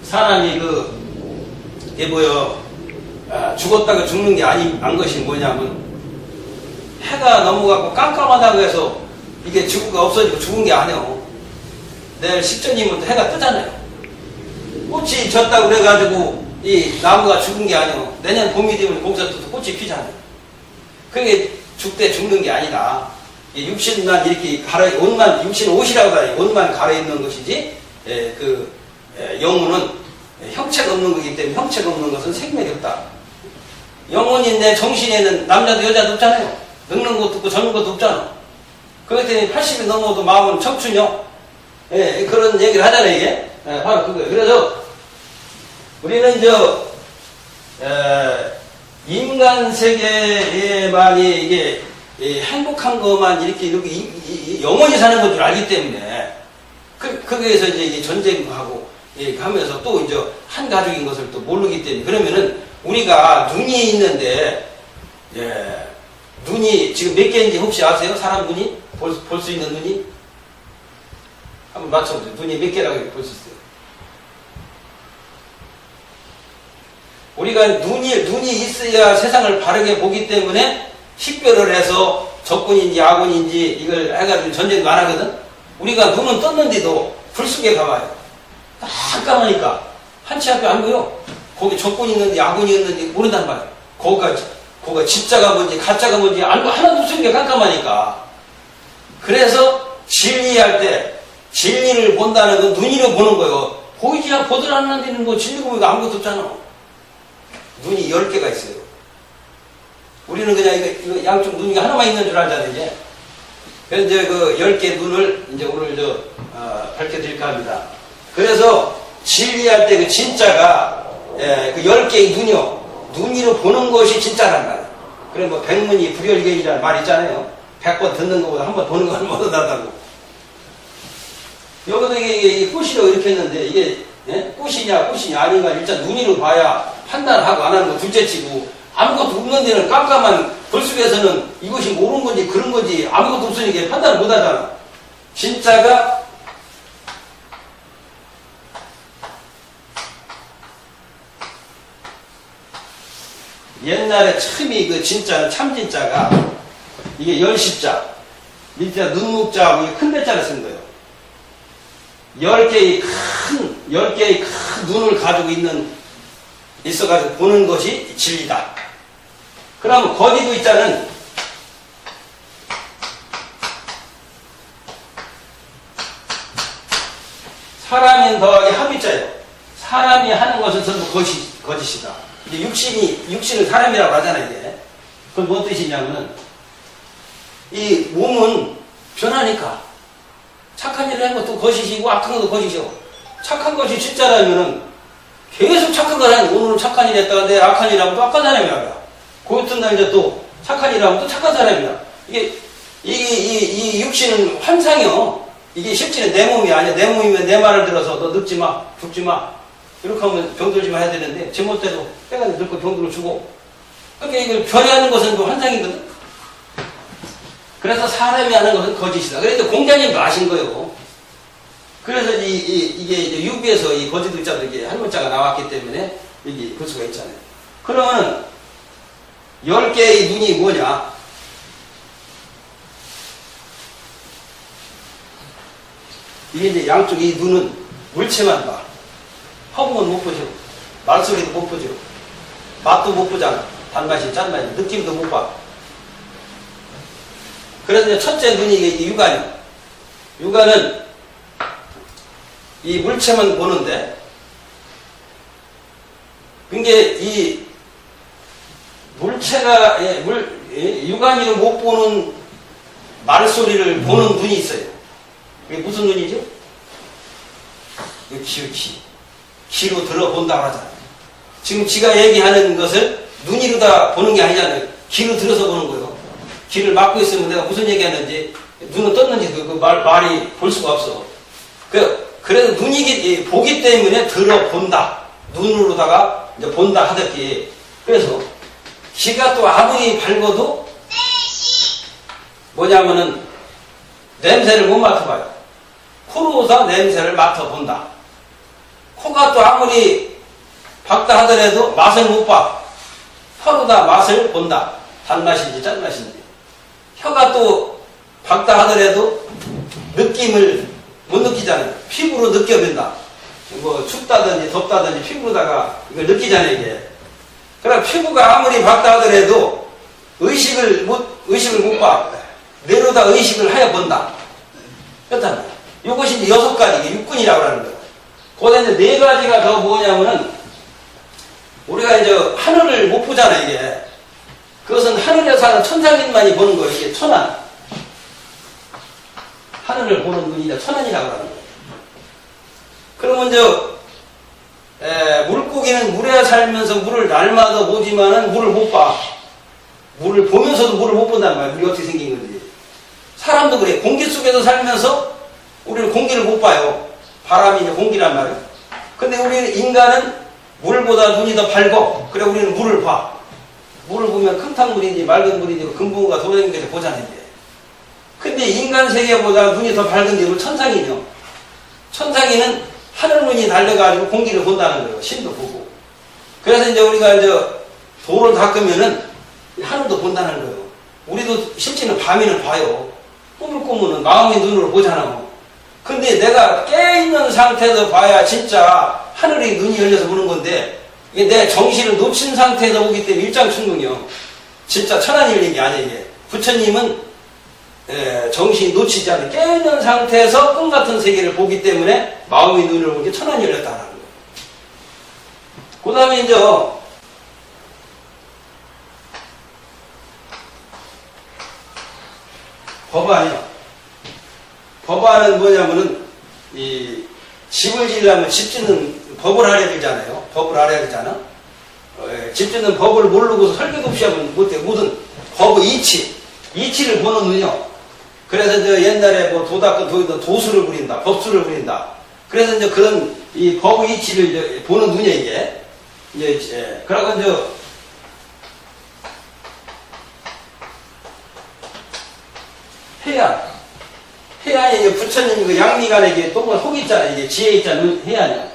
사람이 죽었다가 죽는 게 아닌 것이 뭐냐면, 해가 넘어가고 깜깜하다고 해서 이게 지구가 없어지고 죽은 게 아니에요. 내일 식전이면 해가 뜨잖아요. 꽃이 졌다고 그래가지고 이 나무가 죽은 게 아니에요. 내년 봄이 되면 거기서 또 꽃이 피잖아요. 그게 죽대 죽는 게 아니라 육신만 이렇게 옷만 육신 옷이라고 하니 옷만 갈아입는 것이지 영혼은 형체가 없는 거기 때문에 형체가 없는 것은 생명이 없다. 영혼이 내 정신에는 남자도 여자도 없잖아요. 늙는 것도 없고 젊은 것도 없잖아. 그렇기 때문에 80이 넘어도 마음은 청춘이요. 예, 그런 얘기를 하잖아요, 이게. 예, 바로 그거예요. 그래서 우리는 인간 세계에만이 이게 행복한 것만 이렇게 영원히 사는 것 줄 알기 때문에 거기에서 이제 전쟁하고 하면서 또 이제 한 가족인 것을 또 모르기 때문에 그러면은 우리가 눈이 있는데 눈이 지금 몇 개인지 혹시 아세요? 사람 눈이? 볼 수 있는 눈이? 한번 맞춰보세요. 눈이 몇 개라고 볼 수 있어요? 우리가 눈이 있어야 세상을 바르게 보기 때문에 식별을 해서 적군인지 아군인지 이걸 해가지고 전쟁도 안 하거든? 우리가 눈은 떴는데도 불 속에 가봐요. 깜깜하니까 한치 앞에 안 보여. 거기 적군이 있는지 아군이 있는지 모른단 말이야. 거기가 진짜가 뭔지 가짜가 뭔지 알고 하나도 없으는 게 깜깜하니까. 그래서 진리할 때 진리를 본다는 건 눈으로 보는 거예요. 보들 않는 거 진리 보니까 아무것도 없잖아. 눈이 10개가 있어요. 우리는 그냥 이거 양쪽 눈이 하나만 있는 줄 알잖아요, 이제. 그래서 이제 그 10개 눈을 이제 오늘 밝혀드릴까 합니다. 그래서 진리할 때 그 진짜가 그 10개의 눈으로 보는 것이 진짜란 말이에요. 그래 뭐 백문이 불여일견이라는 말 있잖아요. 100번 듣는 것보다 한 번 보는 건 못 한다고. 여기도 이게 꽃이라고 이렇게 했는데 이게 꽃이냐 아닌가 일단 눈으로 봐야 판단하고 안 하는 거 둘째치고 아무것도 없는 데는 깜깜한 불 속에서는 이것이 옳은 건지 그런 건지 아무것도 없으니까 판단을 못 하잖아. 진짜가 옛날에 처음이 그 진짜는 참진짜가 이게 열십자 밑에 눈목자하고 큰 대자를 쓴 거예요. 10개의 큰 눈을 가지고 있어가지고 보는 것이 진리다. 그러면 거기도 있자는 사람인 더하기 합의자예요. 사람이 하는 것은 전부 거짓이다. 이제 육신을 사람이라고 하잖아요, 이게. 그건 뭔 뜻이냐면은, 이 몸은 변하니까. 착한 일을 한 것도 거짓이고, 악한 것도 거짓이고. 착한 것이 진짜라면은, 계속 착한 걸 하는, 오늘은 착한 일 했다가 내일 악한 일 하면 또 악한 사람이야. 그 같은 날 이제 또 착한 일 하면 또 착한 사람이야. 이 육신은 환상이요. 이게 실제는 내 몸이 아니야. 내 몸이면 내 말을 들어서 너 늙지 마, 죽지 마. 이렇게 하면 병들지 마 해야 되는데, 제멋대로 때가 늙고 병들어 죽어. 그러니까 이걸 변해하는 것은 그 환상이거든. 그래서 사람이 하는 것은 거짓이다. 그래서 공자님도 아신 거예요. 그래서 이게 이제 유비에서 이 거짓 글자도 이게 한 문자가 나왔기 때문에 여기 볼 수가 있잖아요. 그러면 10개의 눈이 뭐냐? 이게 이제 양쪽 이 눈은 물체만 봐. 허공은 못 보죠. 말소리도 못 보죠. 맛도 못 보잖아. 단맛이, 짠맛이, 느낌도 못 봐. 그래서 이제 첫째 눈이 이게 육안이야. 육안은 이 물체만 보는데, 그게 이 물체가, 육안이로 못 보는 말소리를 보는 눈이 있어요. 이게 무슨 눈이죠? 귀로 들어본다고 하잖아요. 지금 지가 얘기하는 것을 눈으로 다 보는 게 아니잖아요. 귀로 들어서 보는 거예요. 귀를 막고 있으면 내가 무슨 얘기하는지, 눈은 떴는지 말이 볼 수가 없어. 그래서 눈이 보기 때문에 들어본다. 눈으로다가 이제 본다 하듯이. 그래서 귀가 또 아무리 밝아도 뭐냐면은 냄새를 못 맡아봐요. 코로서 냄새를 맡아본다. 코가 또 아무리 밝다 하더라도 맛을 못 봐. 혀로다 맛을 본다. 단맛인지 짠맛인지. 혀가 또 밝다 하더라도 느낌을 못 느끼잖아요. 피부로 느껴본다. 뭐 춥다든지 덥다든지 피부로다가 이걸 느끼잖아요, 이게. 그러나 피부가 아무리 밝다 하더라도 의식을 못 봐. 뇌로다 의식을 하여 본다. 그렇다면 이것이 이제 6가지, 이게 육군이라고 하는 거예요. 거기다 이제 4가지가 더 뭐냐면은, 우리가 이제 하늘을 못 보잖아요, 이게. 그것은 하늘에 사는 천상인만이 보는 거예요, 이게 천안. 하늘을 보는 눈이 이제 천안이라고 하는 거예요. 그러면 물고기는 물에 살면서 물을 날마다 보지만은 물을 못 봐. 물을 보면서도 물을 못 본다는 말이에요. 물이 어떻게 생긴 건지. 사람도 그래. 공기 속에서 살면서 우리는 공기를 못 봐요. 바람이 이제 공기란 말이에요. 근데 우리 인간은 물보다 눈이 더 밝고, 그래 우리는 물을 봐. 물을 보면 큼탕물인지 맑은 물인지 금붕어가 돌아다니는 게 보잖아요, 이제. 근데 인간 세계보다 눈이 더 밝은데 우리 천상이죠. 천상이는 하늘문이 달려가지고 공기를 본다는 거예요. 신도 보고. 그래서 이제 우리가 이제 돌을 닦으면은 하늘도 본다는 거예요. 우리도 실제는 밤에는 봐요. 꿈을 꾸면은 마음의 눈으로 보잖아. 근데 내가 깨있는 상태에서 봐야 진짜 하늘의 눈이 열려서 보는 건데, 이게 내 정신을 놓친 상태에서 보기 때문에 일장춘몽이요. 진짜 천안이 열린 게 아니에요, 이게. 부처님은 정신이 놓치지 않은 깨있는 상태에서 꿈 같은 세계를 보기 때문에 마음의 눈을 보기 천안이 열렸다는 거예요. 그 다음에 이제 법안이요. 법안은 뭐냐면은 이 집을 지으려면 집 짓는 법을 알아야 되잖아요. 법을 알아야 되잖아. 집 짓는 법을 모르고서 설계도 없이 하면 못해. 모든 법의 이치를 보는 눈이요. 그래서 이제 옛날에 뭐 도닦은 도수를 부린다, 법수를 부린다. 그래서 이제 그런 이 법의 이치를 이제 보는 눈이야, 이게. 이제, 그러고 이제 해안이 이제 부처님 그 양미간에 동물 속 있잖아요. 이게 지혜 있잖아요. 해안이요.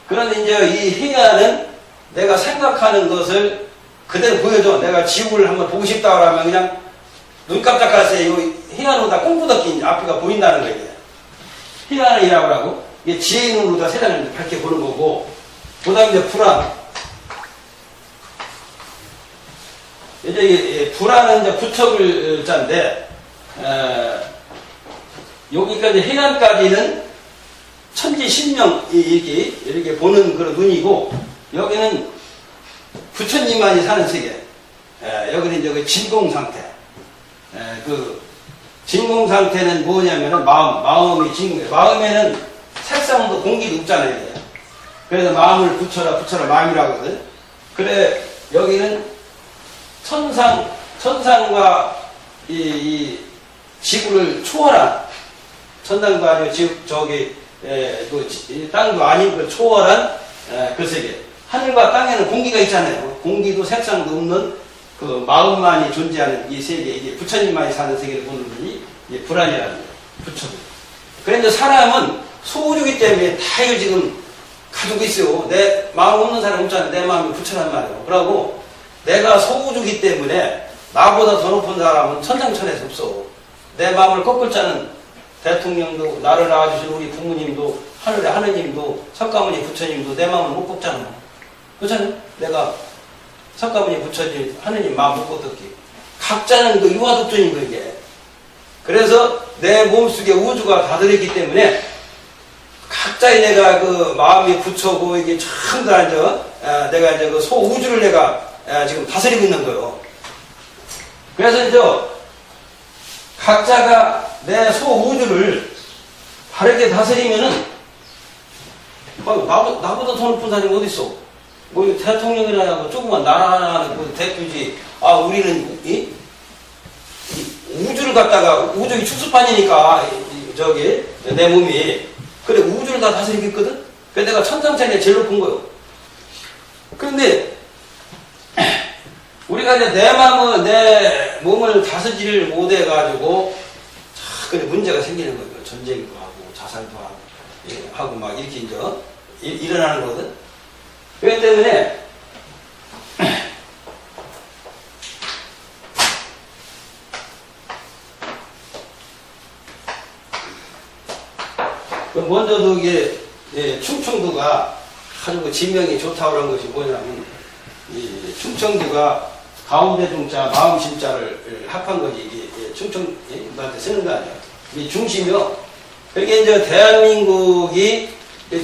그런데 이제 이 해안은 내가 생각하는 것을 그대로 보여줘. 내가 지옥을 한번 보고 싶다 그러면 그냥 눈 깜짝할 때 이 해안으로다 꽁부덕긴 앞이가 보인다는 거예요. 해안이라고 하고 이게 지혜의 눈으로다 세상을 밝게 보는 거고, 그 다음에 이제 불안. 이제 불안은 이제 부처글 자인데, 여기까지 해안까지는 천지신명 이렇게 보는 그런 눈이고, 여기는 부처님만이 사는 세계. 여기는 이제 그 진공 상태. 그 진공 상태는 뭐냐면은 마음이 진공. 마음에는 색상도 공기도 없잖아요. 그래서 마음을 붙여라 마음이라고 하거든. 그래 여기는 천상과 이 지구를 초월한, 천상도 아니고 그 땅도 아닌 그 초월한 그 세계. 하늘과 땅에는 공기가 있잖아요. 공기도 색상도 없는 그 마음만이 존재하는 이 세계, 이게 부처님만이 사는 세계를 보는 분이 불안이라는 거예요. 부처님. 그런데 사람은 소우주기 때문에 다 이걸 지금 가지고 있어요. 내 마음 없는 사람 없잖아요. 내 마음이 부처란 말이에요. 그러고 내가 소우주기 때문에 나보다 더 높은 사람은 천상천에서 없어. 내 마음을 꺾을 자는 대통령도, 나를 낳아주신 우리 부모님도, 하늘의 하느님도, 석가모니 부처님도 내 마음을 못 꺾잖아요. 그렇잖아요? 내가 석가모니 부처님, 하느님 마음 못 꺾기. 각자는 그 유아독존인 거, 이게. 그래서 내 몸속에 우주가 다 들어있기 때문에 각자의 내가 그 마음이 부처고, 이게 전부 다 내가 이제 그 소우주를 내가 지금 다스리고 있는 거예요. 그래서 이제 각자가 내 소우주를 바르게 다스리면은, 나보다 더 높은 사람이 어딨어? 뭐 대통령이나 뭐 조그만 나라 하나는 뭐 대표지. 우리는 이 우주를 갖다가, 우주의 축소판이니까 내 몸이 그래 우주를 다 다스리고 있거든. 그래서 내가 천상천에 제일 높은 거예요. 그런데 우리가 이제 내 몸을 다스리를 못해가지고 그래 문제가 생기는 거예요. 전쟁도 하고 자살도 하고 막 이렇게 이제 일어나는 거거든. 그렇기 때문에 먼저도 이게 충청도가 아주 그 지명이 좋다고 그런 것이 뭐냐면, 이 충청도가 가운데 중자 마음 심자를 합한 거지. 이게 충청도한테 쓰는 거 아니야. 이 중심이요. 그게 이제 대한민국이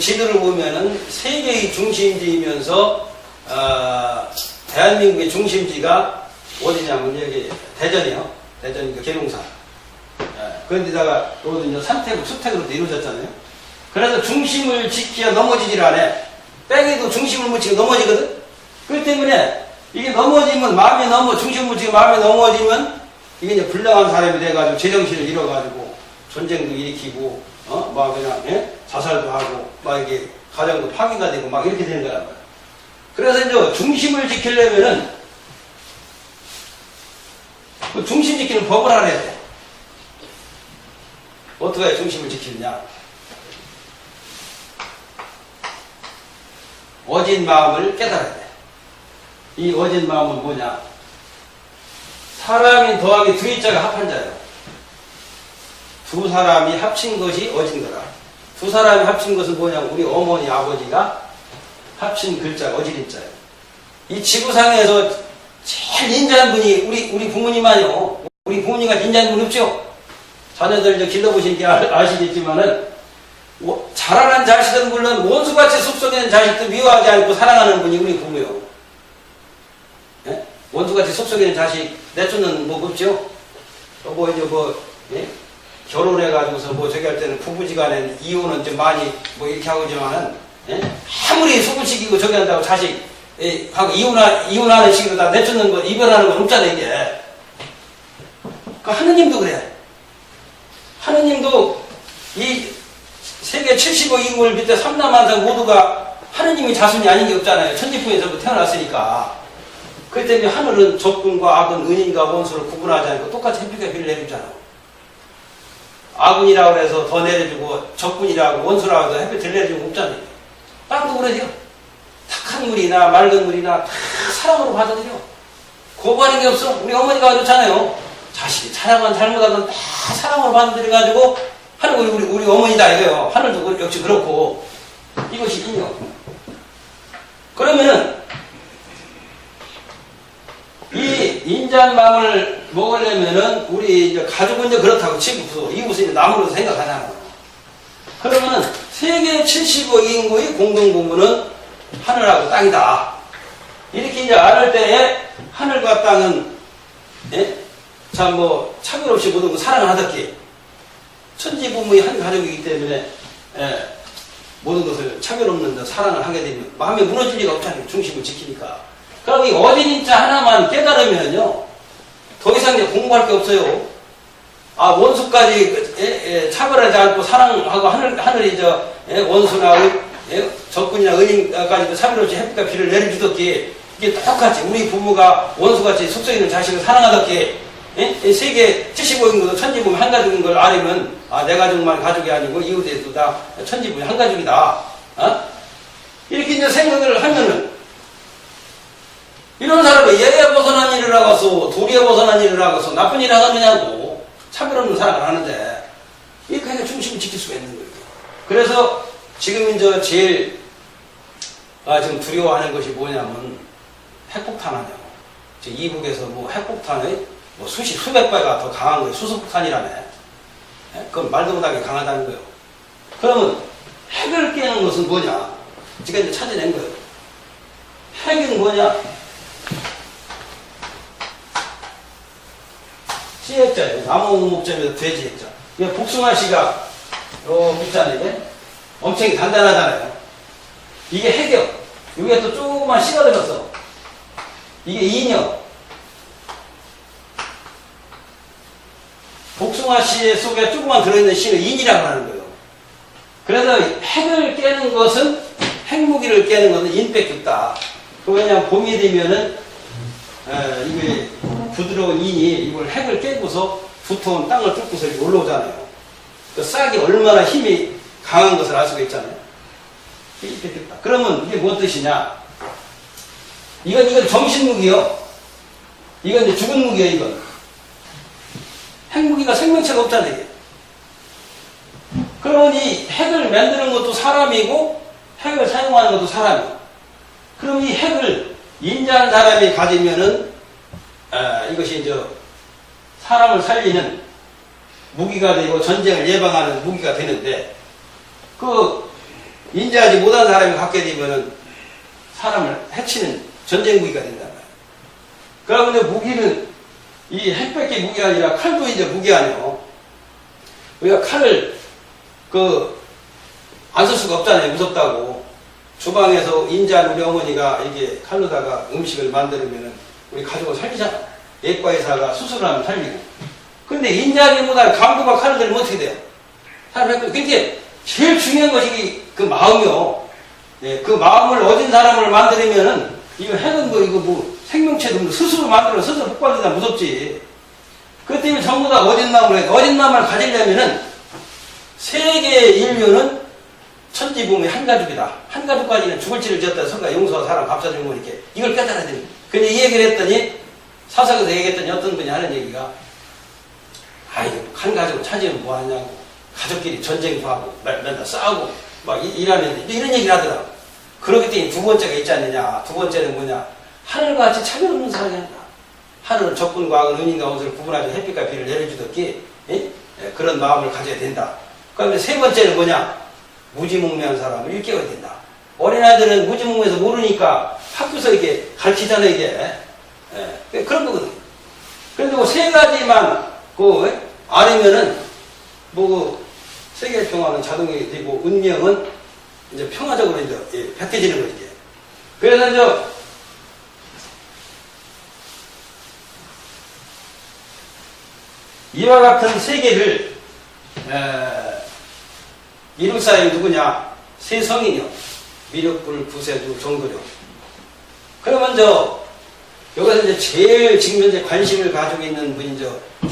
지도를 보면은 세계의 중심지이면서 대한민국의 중심지가 어디냐면 여기 대전이요. 대전이 그 계룡산. 그런데다가 여기도 이제 산택으로 수택으로도 이루어졌잖아요. 그래서 중심을 지키야 넘어지질 않아. 백에도 중심을 못 지키고 넘어지거든. 그렇기 때문에 이게 넘어지면 중심을 못 지키고 마음이 넘어지면 이게 이제 불량한 사람이 돼가지고 제정신을 잃어가지고 전쟁도 일으키고 막 그냥 자살도 하고 막 이게 가정도 파괴가 되고 막 이렇게 되는 거란 말이야. 그래서 이제 중심을 지키려면은 그 중심 지키는 법을 알아야 돼. 어떻게 해야 중심을 지키느냐? 어진 마음을 깨달아야 돼. 이 어진 마음은 뭐냐? 사람이 더하기 두 이자가 합한 자예요. 두 사람이 합친 것이 어진 거라. 두 사람이 합친 것은 뭐냐면 우리 어머니 아버지가 합친 글자가 어진인자예요. 이 지구상에서 제일 인자한 분이 우리 부모님 아니요. 우리 부모님과 인자한 분 없죠? 자녀들 이제 길러보시니까 아시겠지만은, 자라난 자식은 물론 원수같이 속썩이는 자식도 미워하지 않고 사랑하는 분이 우리 부모요. 예? 원수같이 속썩이는 자식 내쫓는 뭐 없죠? 결혼해가지고서 저기 할 때는 부부지간에 이혼은 좀 많이 이렇게 하고지만은, 아무리 속을 시키고 저기 한다고 자식, 하고 이혼하는 식으로 다 내쫓는 거, 이별하는 건 없잖아요, 이게. 하느님도 그래. 하느님도 이 세계 75 인구를 밑에 삼남한상 모두가 하느님이 자손이 아닌 게 없잖아요. 천지풍에서부터 태어났으니까. 그렇기 때문에 하늘은 적군과 악은, 은인과 원수를 구분하지 않고 똑같이 햇빛과 비를 내리잖아. 악운이라고 해서 더 내려주고 적군이라고 원수라고 해서 햇빛을 내려주고 없잖아요. 땅도 그러죠. 탁한 물이나 맑은 물이나 다 사랑으로 받아들여. 거부하는 게 없어. 우리 어머니가 그렇잖아요. 자식이 사랑은 잘못하든 다 사랑으로 받아들여가지고 하는 우리 어머니다 이거요. 하늘도 역시 그렇고 이것이 인요. 그러면은 이 인자한 마음을 먹으려면은 우리 이제 가족은 이제 그렇다고 치고 이웃은 나무로 생각하잖아. 그러면은 세계 70억 인구의 공동부문은 하늘하고 땅이다. 이렇게 이제 알을 때에 하늘과 땅은 참 뭐 차별 없이 모든 걸 사랑하듯이 천지부모의 한 가족이기 때문에 모든 것을 차별 없는 사랑을 하게 되면 마음에 무너질 리가 없잖아요. 중심을 지키니까. 그럼 이 어진인자 하나만 깨달으면요 더 이상 이제 공부할 게 없어요. 아 원수까지 차별하지 않고 사랑하고 하늘이 원수나 적군이나 은인까지도 차별 없이 햇빛과 비를 내려주듯이 이게 똑같이 우리 부모가 원수같이 속성 있는 자식을 사랑하듯이 세계 75인구도 천지부모 한 가족인 걸 알으면 아, 내 가족만 가족이 아니고 이웃에도 다 천지부모 한 가족이다. 이렇게 이제 생각을 하면은 이런 사람이 예에 벗어난 일을 하고서 도리에 벗어난 일을 하고서 나쁜 일을 하느냐고 차별 없는 사랑을 하는데 이게 그냥 중심을 지킬 수가 있는 거예요. 그래서 지금 이제 제일 지금 두려워하는 것이 뭐냐면 핵폭탄 아니야. 이북에서 뭐 핵폭탄의 뭐 수백 배가 더 강한 거예요. 수소폭탄이라네. 그건 말도 못하게 강하다는 거예요. 그러면 핵을 깨는 것은 뭐냐? 제가 이제 찾아낸 거예요. 핵은 뭐냐? 씨액자예요. 나무 목점에서 돼지 액자. 이게 복숭아 씨가 요 있잖아요. 이게 엄청 단단하잖아요. 이게 핵이요. 여기에 또 조그만 씨가 들었어. 이게 인이요. 복숭아 씨 속에 조금만 들어있는 씨는 인이라고 하는 거예요. 그래서 핵을 깨는 것은, 핵무기를 깨는 것은 인밖에 없다. 왜냐하면 봄이 되면은, 이게 부드러운 인이 이걸 핵을 깨고서 두터운 땅을 뚫고서 이렇게 올라오잖아요. 그 싹이 얼마나 힘이 강한 것을 알 수가 있잖아요. 이렇게 됐다. 그러면 이게 무슨 뜻이냐? 이건 정신무기요. 이건 이제 죽은 무기요, 이건. 핵무기가 생명체가 없잖아요, 이게. 그러면 이 핵을 만드는 것도 사람이고, 핵을 사용하는 것도 사람이고. 그럼 이 핵을 인자한 사람이 가지면은, 이것이 이제 사람을 살리는 무기가 되고 전쟁을 예방하는 무기가 되는데, 그, 인자하지 못한 사람이 갖게 되면은 사람을 해치는 전쟁 무기가 된단 말이에요. 그러면 무기는 이 핵밖에 무기가 아니라 칼도 이제 무기 아니에요. 우리가 칼을 안 쓸 수가 없잖아요. 무섭다고. 주방에서 인자한 우리 어머니가 이게 칼로다가 음식을 만들면은 우리 가족을 살리잖아. 예과의사가 수술을 하면 살리고. 근데 인자하기보다는 강도가 칼을 들면 어떻게 돼요? 근데 제일 중요한 것이 그 마음이요. 그 마음을 어진 사람을 만들면은 이거 핵은 이거 생명체도 스스로 만들어 스스로 폭발된다 무섭지. 그 때문에 전부 다 어진 마음을 해요. 어진 마음을 가지려면은 세계 인류는 천지부모의 한 가족이다. 한 가족까지는 죽을지를 지었다. 성가 용서와 사랑 감싸주는 거 이렇게 이걸 깨달아야 됩니다. 근데 이 얘기를 했더니 사석에서 얘기했더니 어떤 분이 하는 얘기가 한 가족을 차지하면 뭐 하냐고. 가족끼리 전쟁도 하고 맨날 싸우고 막 일하는데 이런 얘기를 하더라고. 그렇기 때문에 두 번째가 있지 않느냐. 두 번째는 뭐냐. 하늘과 같이 차별 없는 사랑이 한다. 하늘은 적군과 악은 은인과 원수를 구분하지 햇빛과 비를 내려주듯이 그런 마음을 가져야 된다. 그런데 세 번째는 뭐냐. 무지몽매한 사람을 일깨워야 된다. 어린아이들은 무지몽매해서 모르니까 학교에서 이렇게 가르치잖아요. 이게 그런 거거든. 그런데 뭐 세 가지만 알으면은 세계 평화는 자동이 되고 운명은 이제 평화적으로 이제 밝혀지는 거지. 그래서 이제 이와 같은 세계를 이룰 사람이 누구냐? 세 성인이요. 미륵불, 구세주, 정도령. 그러면 여기서 이제 제일 지금 현재 관심을 가지고 있는 분이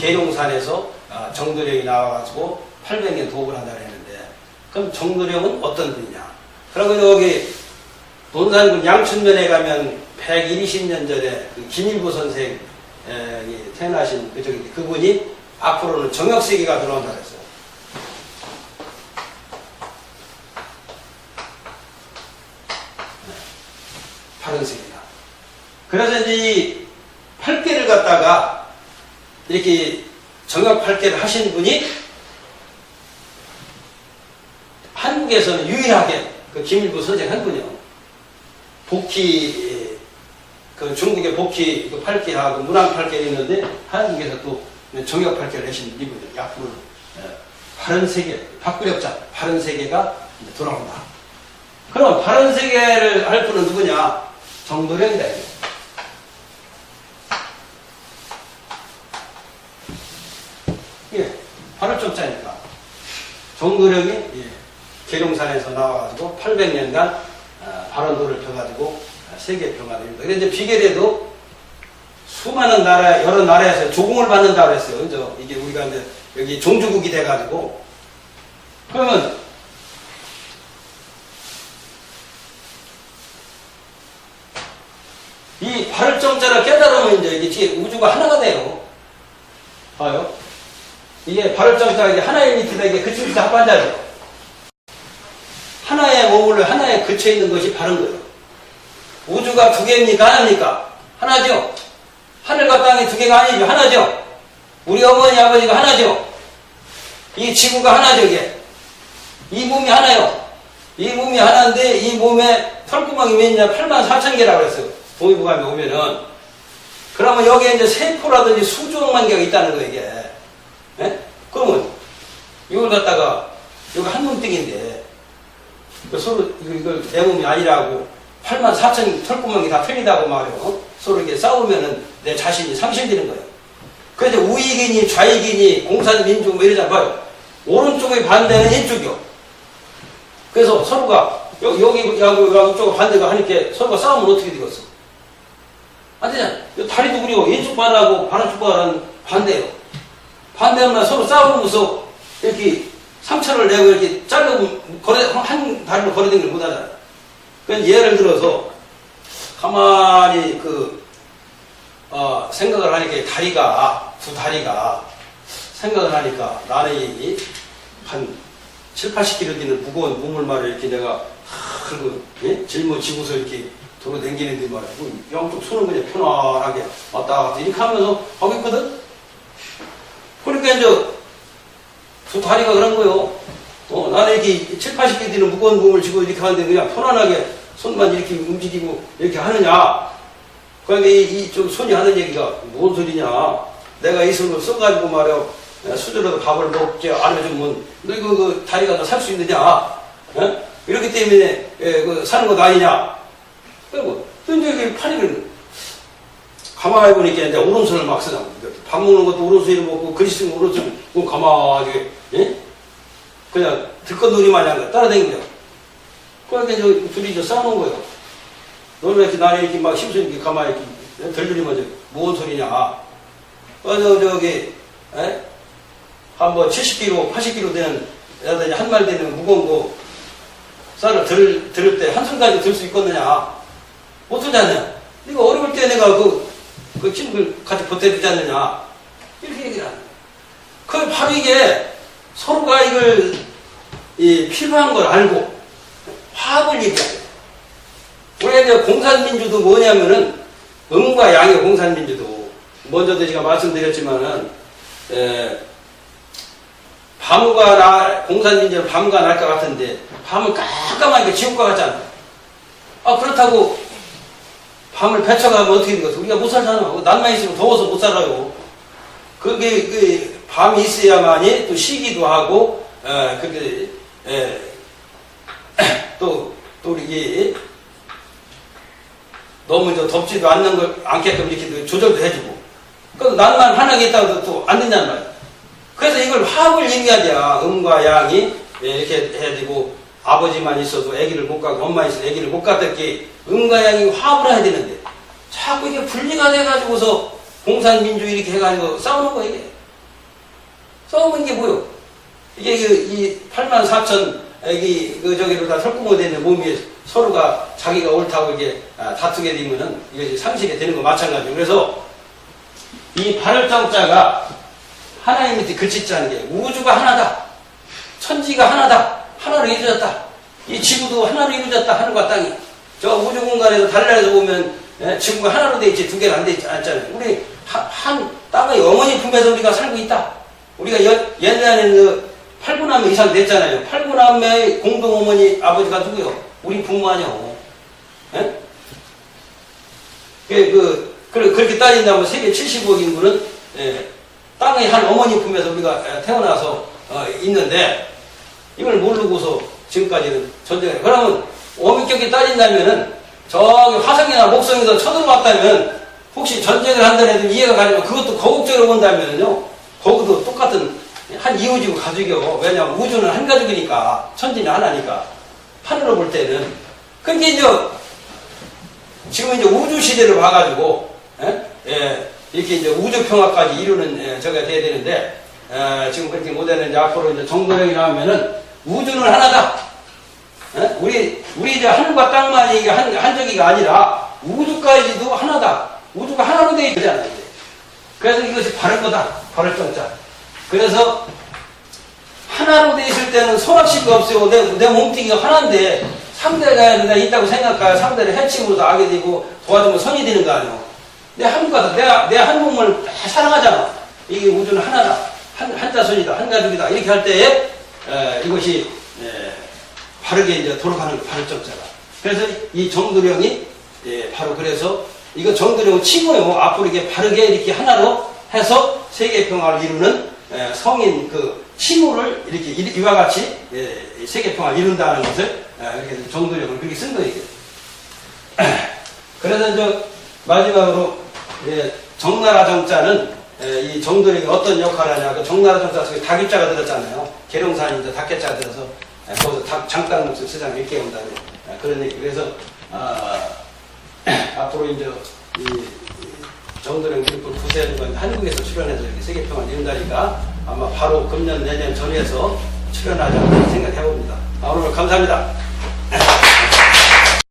계룡산에서 정도령이 나와가지고 800년 도업을 한다고 했는데, 그럼 정도령은 어떤 분이냐? 그러면 여기 논산군 양춘면에 가면 120년 전에 그 김일부 선생이 태어나신 그분이 앞으로는 정역세계가 들어온다고 했어요. 다른 세계다. 그래서 이제 이 8개를 갖다가 이렇게 정역 8개를 하신 분이 한국에 한국에서는 유일하게 그 김일부 선생 한 분이요. 복희, 그 중국의 복희 그 팔길하고 문안 팔길이 있는데 한국에서 또 정역 팔길을 내신 이분들. 앞으로 바른 세계, 박구력자, 바른 세계가 이제 돌아온다. 그럼 바른 세계를 할 분은 누구냐? 정도령이다. 예, 바를 정자니까. 정도령이 예, 계룡산에서 나와가지고 800년간 발언도를 펴가지고 세계 평화입니다. 그런데 비결에도 수많은 나라, 여러 나라에서 조공을 받는다고 했어요. 이게 우리가 이제 여기 종주국이 돼가지고. 그러면 이 발을정자를 깨달으면 이제 이게 우주가 하나가 돼요. 봐요. 이게 발을정자가 이게 하나의 밑이다. 이게 그치부터 합반자죠. 하나에 머물러 하나에 그쳐있는 것이 바른 거예요. 우주가 두 개입니까? 하나입니까? 하나죠. 하늘과 땅이 두 개가 아니죠. 하나죠. 우리 어머니 아버지가 하나죠. 이 지구가 하나죠. 이게 이 몸이 하나요. 이 몸이 하나인데 이 몸에 털구멍이 몇 냐? 84,000개라고 그랬어요. 동의보감에 오면은. 그러면 여기에 이제 세포라든지 수조만 개가 있다는 거예요. 이게. 예? 그러면 이걸 갖다가 여기 한 몸뚱인데 서로 이걸 내 몸이 아니라고 84,000 털구멍이 다 틀리다고 말이요. 서로 이렇게 싸우면은 내 자신이 상실되는 거예요. 그래서 우익이니 좌익이니 공산민주 뭐 이러잖아요. 오른쪽의 반대는 왼쪽이요. 그래서 서로가 여기 이쪽 반대가 하니까 서로가 싸우면 어떻게 되겠어? 안 되잖아. 다리도 그리고 왼쪽 반하고 반쪽 반은 반대예요. 반대하면 서로 싸우면서 이렇게 상처를 내고 이렇게 자르고 한 다리로 걸어다니기를 못하잖아요. 그건 예를 들어서 가만히 생각을 하니까 두 다리가 생각을 하니까 나는 한 7, 80kg 되는 무거운 몸을 말을 이렇게 내가 예? 짊어지고서 이렇게 돌아다니는데 말이고 양쪽 손을 그냥 편안하게 왔다 갔다 이렇게 하면서 하고 있거든. 그러니까 이제 두 다리가 그런 거요. 나는 이렇게 7, 80kg 되는 무거운 몸을 쥐고 이렇게 하는데 그냥 편안하게 손만 이렇게 움직이고 이렇게 하느냐. 그러니까 좀 손이 하는 얘기가 뭔 소리냐. 내가 이 손을 써가지고 말이야. 수저라도 밥을 먹지 안 해주면 너 이거 그 다리가 살 수 있느냐. 예? 이렇기 때문에 사는 것 아니냐. 그리고 또 이제 팔이 가만히 보니까 이제 오른손을 막 쓰나. 밥 먹는 것도 오른손으로 먹고 그리 쓰는 오른손 가만히 예? 그냥 들것놀이 마냥 따라다니는 거야. 그러니까 둘이 싸우는 거예요. 너는 왜 이렇게 나를 이렇게 막 힘쓰는 이렇게 가만히 이렇게 들들이면 뭔 소리냐. 한번 70kg, 80kg 되는, 한 말 되는 무거운 거, 쌀을 들을 때 한순간에 들 수 있겠느냐. 못하지 않냐. 네가 어려울 때 내가 그 힘을 같이 보태주지 않느냐. 이렇게 얘기를 하는 거야. 바로 이게 서로가 이걸, 필요한 걸 알고, 화합을 얘기하는 거야. 우리가 이제 공산민주도 뭐냐면은, 음과 양의 공산민주도, 먼저도 제가 말씀드렸지만은, 공산민주는 밤과 날과 같은데, 밤은 깜깜하니까 지옥과 같지 않다. 그렇다고, 밤을 배쳐가면 어떻게 되겠어? 우리가 못 살잖아. 낮만 있으면 더워서 못 살아요. 그게, 밤이 있어야만이 또 쉬기도 하고, 또 이게, 너무 덥지도 않게끔 이렇게 조절도 해주고. 낮만 환하게 있다고 또 안 된단 말이야. 그래서 이걸 화합을 얘기하자. 음과 양이 이렇게 해야 되고, 아버지만 있어도 아기를 못 가고, 엄마 있어도 아기를 못 갖다기 음과 양이 화합을 해야 되는데, 자꾸 이게 분리가 돼가지고서 공산민주 이렇게 해가지고 싸우는 거야, 이게. 싸우면 이게 뭐요? 이게 이 84,000, 저기로 다 설구멍 되는 몸이 서로가 자기가 옳다고 이게 다투게 되면은 이것이 상식이 되는 거 마찬가지고. 그래서 이 발을정자가 하나의 밑에 그치자는 게 우주가 하나다. 천지가 하나다. 하나로 이루어졌다. 이 지구도 하나로 이루어졌다. 하늘과 땅이. 저 우주 공간에서 달나라에서 보면 지구가 하나로 돼 있지 두 개는 안 돼 있지 않잖아요. 우리 한 땅의 어머니 품에서 우리가 살고 있다. 우리가 옛날에는 8분하면 이상 됐잖아요. 8분 팔부남매의 공동 어머니 아버지가 누구요? 우리 부모 아니요. 예? 그렇게 따진다면 세계 70억 인구는 땅의 한 어머니 품에서 우리가 태어나서 있는데 이걸 모르고서 지금까지는 전쟁을. 그러면 엄격히 따진다면은 저기 화성이나 목성에서 쳐들어왔다면 혹시 전쟁을 한다는 애들 이해가 가려면 그것도 거국적으로 본다면요. 거기도 똑같은 한 이웃이고 가족이요. 왜냐하면 우주는 한 가족이니까 천지는 하나니까 하늘로 볼 때는. 그러니까 이제 지금 이제 우주 시대를 봐가지고 이렇게 이제 우주 평화까지 이루는 저가 돼야 되는데 지금 그렇게 못했는데 앞으로 이제 정도령이 나오면은 우주는 하나다. 우리 이제 하늘과 땅만 이게 한적이가 아니라 우주까지도 하나다. 우주가 하나로 되어 있잖아요. 이제. 그래서 이것이 바른 거다. 바를 정자. 그래서 하나로 되어 있을 때는 손합시가 없어요. 내 몸뚱이가 하나인데 상대가 내가 있다고 생각하여 상대를 해치고도 악이 되고 도와주면 선이 되는 거 아니에요. 내 한국과 내 한 몸을 다 사랑하잖아. 이게 우주는 하나다. 한자손이다. 한 가족이다. 이렇게 할 때에 이것이 바르게 이제 돌아가는 바를 정자가. 그래서 이 정도령이 바로 그래서 이거 정도령은 칭호요. 앞으로 이게 바르게 이렇게 하나로 해서 세계 평화를 이루는 성인 그 칭호를 이렇게 이와 같이 세계 평화를 이룬다는 것을 이렇게 정도령을 그렇게 쓴 거예요. 그래서 이제 마지막으로 정나라 정자는 이 정도령이 어떤 역할을 하냐. 그 정나라 정자 속에 닭입자가 들었잖아요. 계룡산이 이제 닭개자가 들어서 거기서 장땅목수 세상 이렇게 온다는 그런 얘기. 그래서 앞으로 이제 이 정도령 길법 구세주가 한국에서 출연해서 이렇게 세계평화를 이룬다니까 아마 바로 금년 내년 전에서 출연하자고 생각해 봅니다. 오늘 감사합니다.